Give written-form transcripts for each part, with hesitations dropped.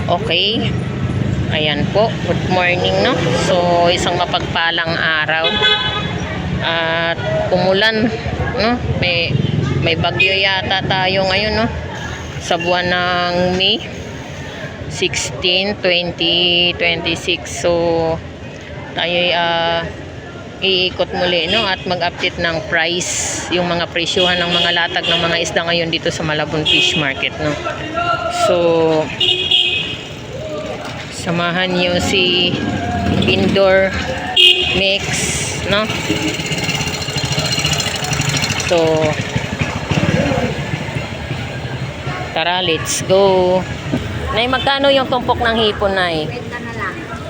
Okay. Ayan po. Good morning, no? So, isang mapagpalang araw. At umulan, no? May bagyo yata tayo ngayon, no? Sa buwan ng May 16, 2026. So, tayo iikot muli, no? At mag-update ng price, yung mga presyuhan ng mga latag ng mga isda ngayon dito sa Malabon Fish Market, no? So, samahan niyo si Indoor Mix, no? So, tara, let's go. Nay, magkano yung tumpok ng hipon, Nay?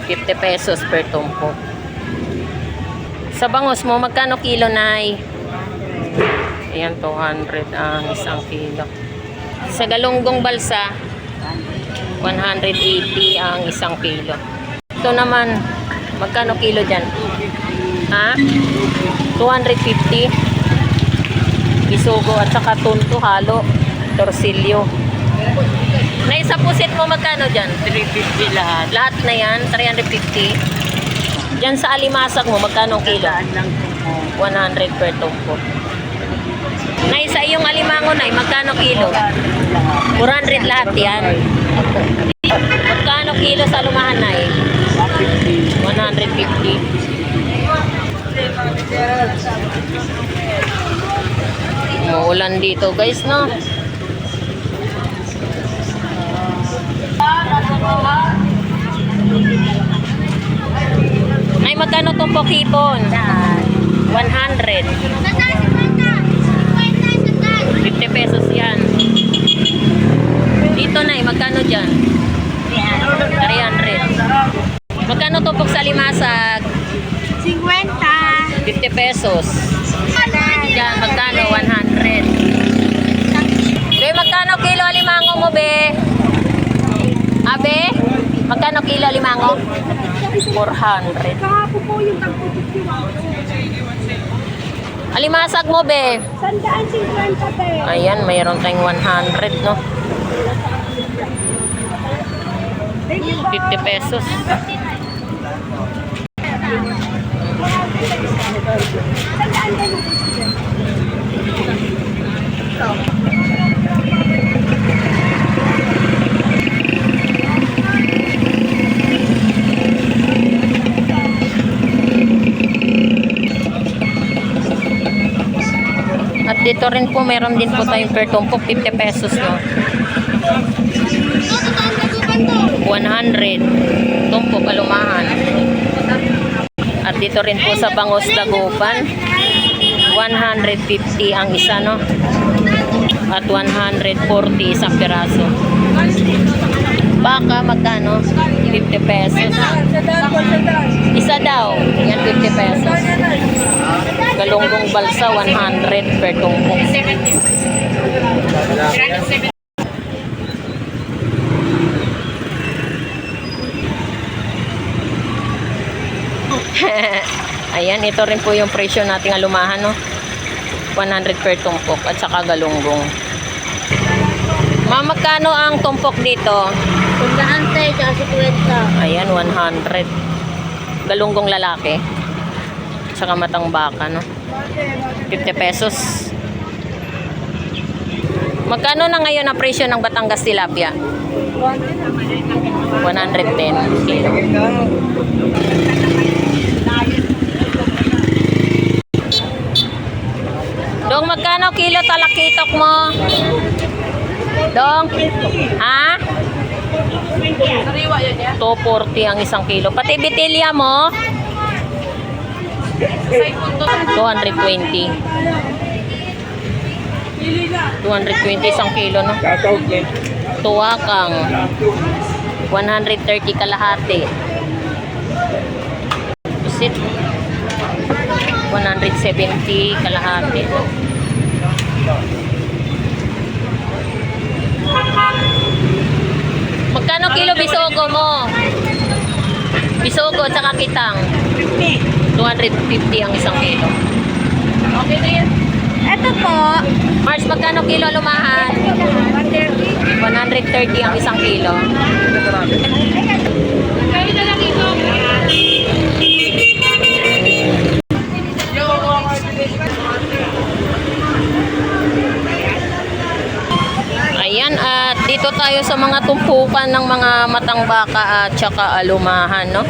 50 pesos per tumpok. Sa bangos mo, magkano kilo, Nay? Ayan, 200 ang isang kilo. Sa galunggong balsa, 180 ang isang kilo. Ito naman, magkano kilo dyan? Ha? 250. Bisugo at saka tunto, halo, torsilyo. Na isa pusit mo, magkano dyan? 350 lahat. Lahat na yan, 350. Dyan sa alimasag mo, magkano kilo? 100 per tumpo. Na isa yung alimango, Nay, magkano kilo? 400 lahat yan. Magkano kilo sa lumahan, Nay? 150. Umuulan dito, guys, no? Ay, magkano tumpok hipon? 100. 50 pesos yan. Dito, Nay, magkano dyan? 300. Magkano tumpok sa limasag? 50. 50 pesos. Dyan, magkano? 100. Be, magkano kilo alimango mo, Be? Abe? Magkano kilo alimango? 400. Alimasag mo, Be? 150 pe. Ayan, mayroon tayong 100, no? 50 pesos. At dito rin po, meron din po tayong per tumpok, 50 pesos, no? 100 tumpok alumahan. At dito rin po sa Bangos Dagupan, 150 ang isa, no? At 140 isang piraso. Baka magkano? 50 pesos. Isa daw. Yan, 50 pesos. Galunggong balsa, 100 per tumpok. Ayan, ito rin po yung presyo nating alumahan, no? 100 per tumpok at saka galunggong. Magkano ang tumpok dito? 100 at 50. Ayan, 100. Galunggong lalaki. Saka matang baka, no? 50 pesos. Magkano na ngayon ang presyo ng Batangas tilapia? 110 kilo. Dong, magkano kilo talakitok mo? Dong? Ha? 240 ang isang kilo. Pati bitilya mo? 220. 220 isang kilo, no? Tuwakang 130 kalahati. Pusit 170 kalahati. Magkano kilo bisogo mo? Bisogo at saka kitang? 250 ang isang kilo. Okay na yan. Ito po. Mars, magkano kilo lumahan? 130 ang isang kilo. sa mga tumpukan ng mga matang baka at saka alumahan, no?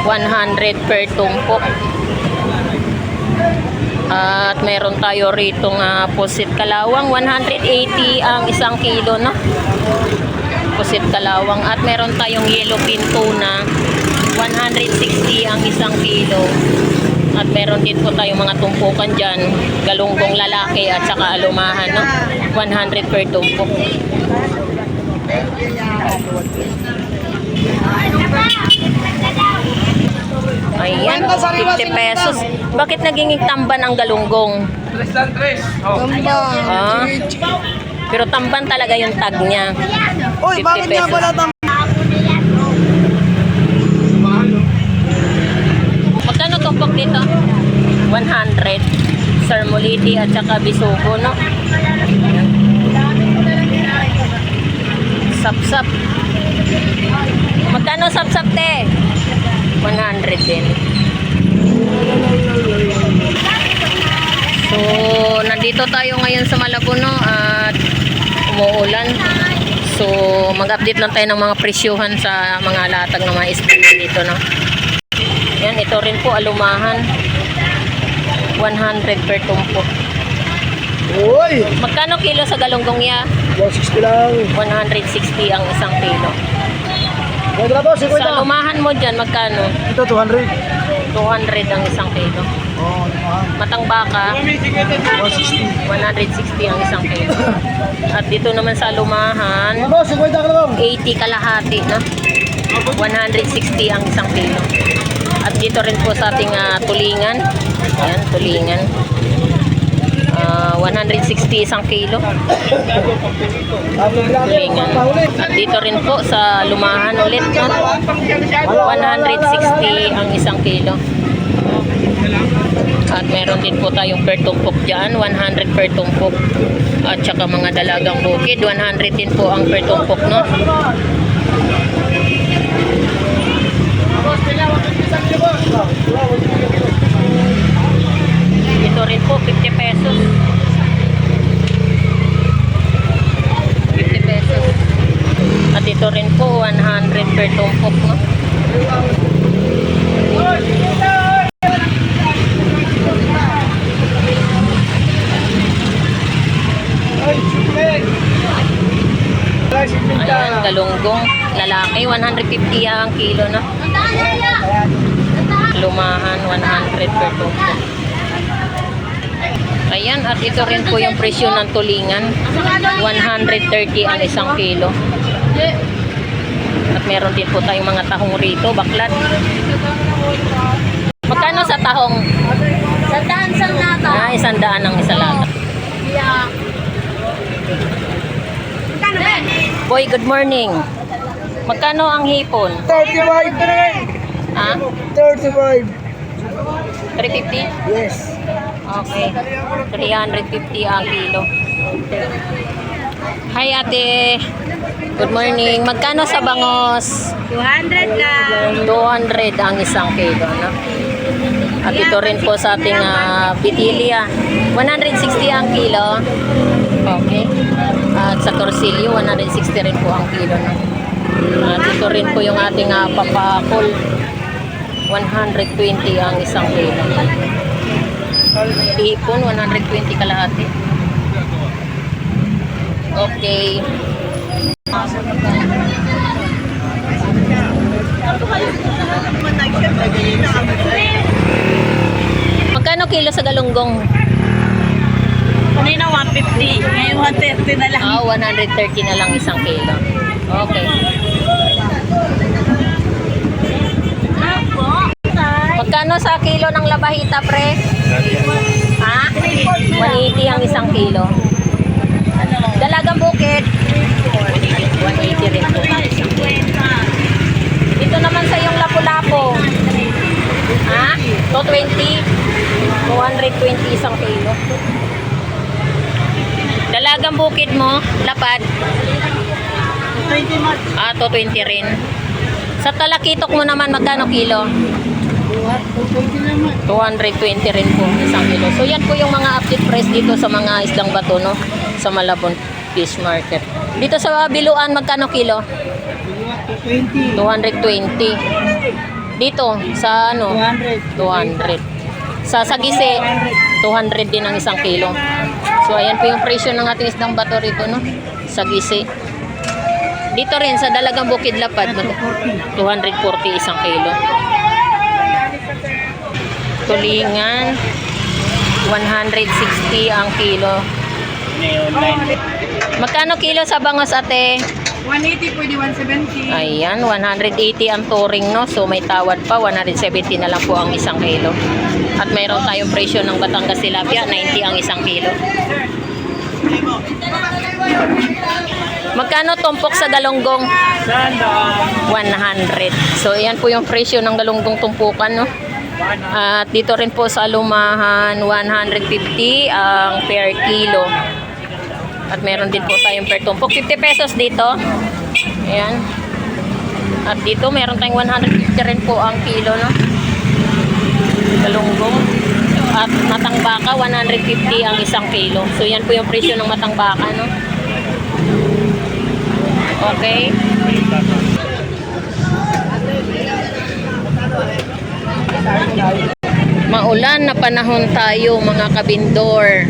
100 per tumpok. At meron tayo rito nga pusit kalawang, 180 ang isang kilo, no? Pusit kalawang. At meron tayong yellowfin tuna, 160 ang isang kilo. At meron din po tayong mga tumpukan dyan, galunggong lalaki at saka alumahan, no? 100 per tumpok. Ayan, 50 pesos. Bakit naging tamban ang galunggong? Ah, pero tamban talaga yung tag niya. 50 pesos. Magkano tumpok dito? 100. Sarmoliti at saka bisugo, no? Sapsap. Magkano sapsap, te? 100 din. So, nandito tayo ngayon sa Malabon, no? At umuulan. So, mag-update lang tayo ng mga presyuhan sa mga latag ng mga isda dito, no? Yan, ito rin po, alumahan. 100 per tumpok. Uy! Magkano kilo sa galunggong ya? 160 lang. 160 ang isang kilo. Pwede na po, 50. Sa alumahan mo dyan, magkano? Ito, 200. 200 ang isang kilo. Oo, lumahan. Matang baka, 160. 160 ang isang kilo. At dito naman sa alumahan, Ano po, 50 ka lang. 80 kalahati, no? 160 ang isang kilo. At dito rin po sa ating tulingan. Ayan, tulingan. 160 isang kilo. Tulingan. At dito rin po sa lumahan ulit, no? 160 ang isang kilo. At meron din po tayong per tumpok dyan, 100 per tumpok. At saka mga dalagang bukid, 100 din po ang per tumpok, no? Ito rin po, 50 pesos. 50 pesos. At ito rin po, 100 per tumpok, no? Ayan, galunggong lalaki, 150 ang kilo, no? Lumahan, 100 per tumpok. Ayan, at ito rin po yung presyo ng tulingan, 130 ang isang kilo. At meron din po tayong mga tahong rito, baklat. Magkano sa tahong? Sandaan sa nata. 100 ang isa lata. Boy, good morning. Magkano ang hipon? 35 ka na. Ha? 35. 350? Yes. Okay. 350 ang kilo. Hi ate. Good morning. Magkano sa bangos? 200 lang. 200 ang isang kilo, no? At ito rin po sa ating bitilya. 160 ang kilo. Okay. At sa torsilyo, 160 rin po ang kilo, no? At ito rin po yung ating papakol. 120 ang isang kilo. Hipon, 120 kalahati. Okay. Magkano kilo sa galunggong? Kanina 150. Ngayon 130 na lang. 130 na lang isang kilo. Okay. Magkano sa kilo ng labahita, pre? Ha? 180 ang isang kilo. Dalagang bukid. 180 rin po ang isang kilo. Dito naman sa yung lapu-lapo. Ha? 220. 220 isang kilo. Dalagang bukid mo, lapad. 220 rin. Sa talakitok mo naman, magkano kilo? 220 rin po isang kilo. So yan po yung mga update price dito sa mga isdang bato, no? Sa Malabon Fish Market. Dito sa Biluan, magkano kilo? 20. 220. Dito, sa ano? 200. 200. Sa Sagise, 200 din ang isang kilo. So, ayan po yung presyo ng ating isdang bato rito, no? Sagise. Dito rin, sa Dalagang Bukid Lapad, 240 isang kilo. Tulingan, 160 ang kilo. Magkano kilo sa bangos, ate? 180 pwede 170. Ayan, 180 ang touring, no? So, may tawad pa. 170 na lang po ang isang kilo. At mayroon tayong presyo ng Batangas Tilapia, 90 ang isang kilo. Magkano tumpok sa galunggong? 100. So, ayan po yung presyo ng galunggong tumpukan, no? At dito rin po sa Alumahan, 150 ang per kilo. At meron din po tayong per tumpok. 50 pesos dito. Ayan. At dito meron tayong 150 rin po ang kilo, no? Galunggong. At matang baka, 150 ang isang kilo. So, yan po yung presyo ng matang baka, no? Okay. Maulan na panahon tayo, mga kabindor.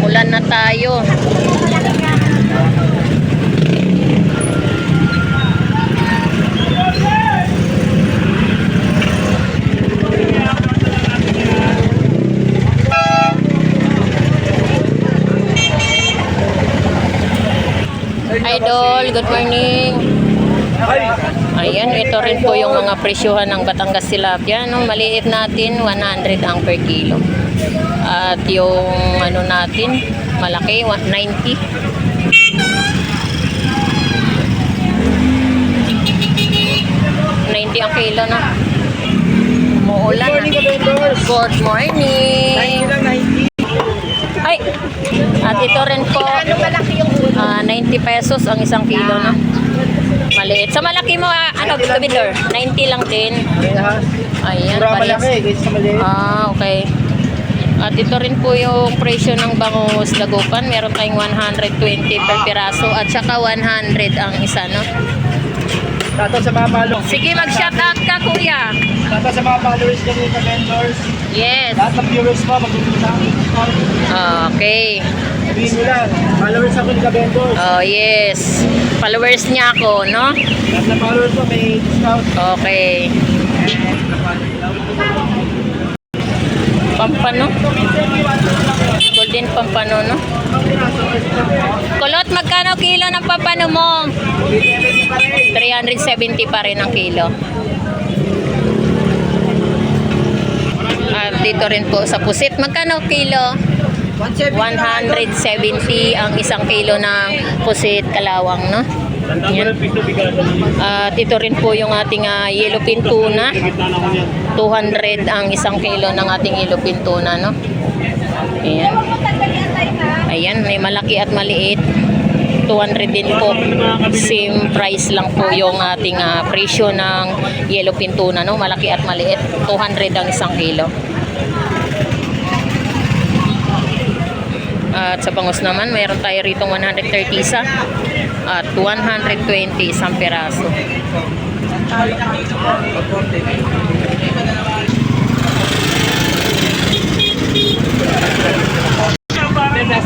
Ulan na tayo. Idol, good morning. Ayan, ito rin po yung mga presyohan ng Batangas Tilapia. No? Maliit natin, 100 ang per kilo. At yung ano natin, malaki, 190. 90 ang kilo na. Umuulan na. Good morning. Ay, at ito rin po, 90 pesos ang isang kilo na. Maliit. Sa malaki mo, ano, kabidor? 90 lang din. Ayan, parehas. Okay. At ito rin po yung presyo ng bangus dagupan. Meron tayong 120 per piraso at saka 100 ang isa, no? Tato sa mga followers. Sige, mag-shout out ka, kuya. Tato sa mga followers kami sa vendors. Yes. Lahat ng viewers mo, mag-umpisa. Okay. Sabihin nyo lang, followers ako ni ka-vendors. Oh, yes. Followers niya ako, no? Lahat ng followers mo, may discount. Okay. Pampano? Golden pampano, no? Kulot, magkano kilo ng pampano mo? 370 pa rin ang kilo. At dito rin po sa pusit, magkano kilo? 170 ang isang kilo ng pusit kalawang, no? Yan. Dito rin po yung ating yellowfin tuna. 200 ang isang kilo ng ating yellowfin tuna, no? Ayan. Ayan, may malaki at maliit. 200 din po. Same price lang po yung ating presyo ng yellowfin tuna, no? Malaki at maliit. 200 ang isang kilo. At sa bangus naman, mayroon tayo rito 130 isa at 120 isang peraso.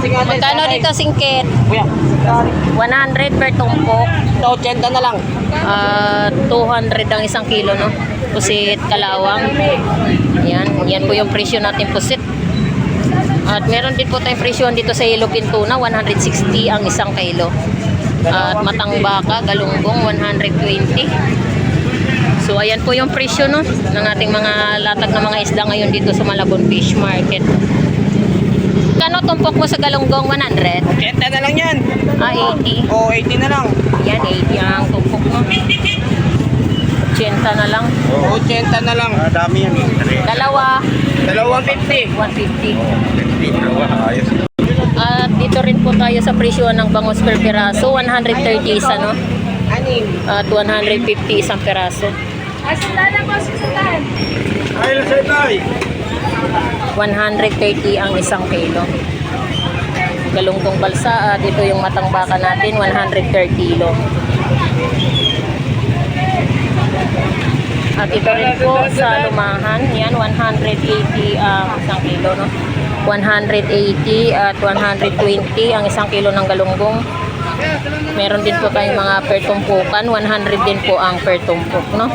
Magkano dito singkit? 100 per tumpok. 80 na lang. 200 ang isang kilo, no? Pusit kalawang. Yan po yung presyo natin pusit. At meron din po tayong presyon dito sa yellowfin tuna, 160 ang isang kilo. At matang baka, galunggong, 120. So ayan po yung presyo, no, ng ating mga latag na mga isda ngayon dito sa Malabon Fish Market. Kano tumpok mo sa galunggong? 100? 80 na lang yan. 80. Oo, 80 na lang. Yan, 80 ang tumpok mo. 80 na lang. Oo, 80 na lang. Dami yan. Dalawa, 250. 150. At dito rin po tayo sa presyo ng bangus per piraso, 130 isa, no? At 150 isang piraso. Ay, lasay tayo. 130 ang isang kilo. galunggong balsa at ito yung matang baka natin, 100 per kilo. At ito rin po sa lumahan, yan 180 ang isang kilo, no? 180 at 120 ang isang kilo ng galunggong. Meron din po tayong mga per tumpukan, 100 din po ang per tumpok, no?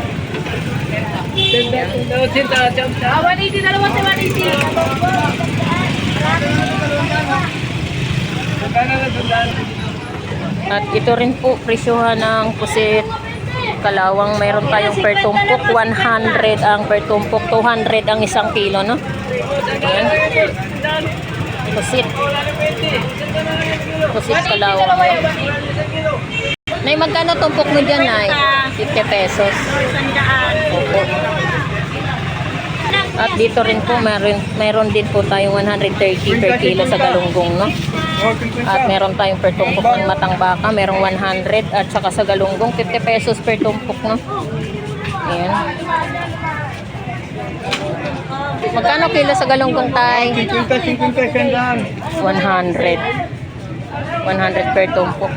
180, dalawa sa 180. At ito rin po, presyohan ng pusit kalawang. Mayroon tayong per tumpok, 100 ang per tumpok, 200 ang isang kilo, no? Ayan. Pusit. Pusit kalawang. Nay, magkano tumpok mo dyan, Nay? 50 pesos. Opo. At dito rin po, meron din po tayong 130 per kilo sa galunggong, no? At meron tayong per tumpok ng matang baka, merong 100 at saka sa galunggong 50 pesos per tumpok, no? Ayan. Magkano kilo sa galunggong, Tay? 100. 100 per tumpok.